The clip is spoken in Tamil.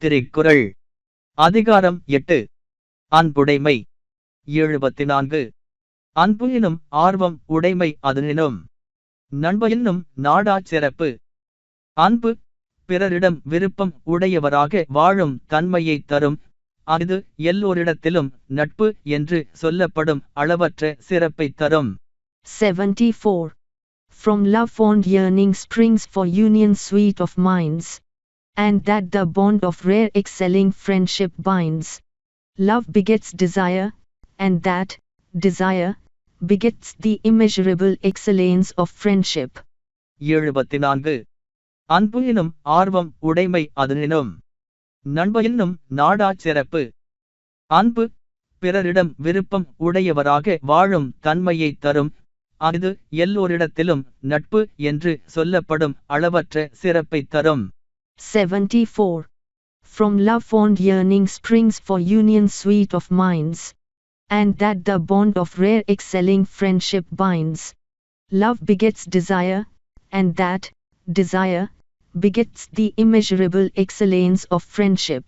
திருக்குறள் அதிகாரம் 8 அன்புடைமை 74 அன்பு எனும் ஆர்வம் உடைமை அதனினும் நண்பு என்னும் நாடாச் சிறப்பு. அன்பு பிறரிடம் விருப்பம் உடையவராக வாழும் தன்மையைத் தரும். அது எல்லோரிடத்திலும் நட்பு என்று சொல்லப்படும் அளவற்ற சிறப்பைத் தரும். 74. From love fond yearning springs for union sweet of minds, and that the bond of rare excelling friendship binds. Love begets desire, and that desire begets the immeasurable excellence of friendship. 74 அன்பு எனும் ஆர்வம் உடைமை அதனினும் நண்பு என்னும் நாடாச் சிறப்பு. அன்பு பிறரிடம் விருப்பம் உடையவராக வாழும் தன்மையைத் தரும். அது எல்லோரிடத்திலும் நட்பு என்று சொல்லப்படும் அளவற்ற சிறப்பைத் தரும். 74. From love fond yearning springs for union sweet of minds, and that the bond of rare excelling friendship binds. Love begets desire, and that desire begets the immeasurable excellence of friendship.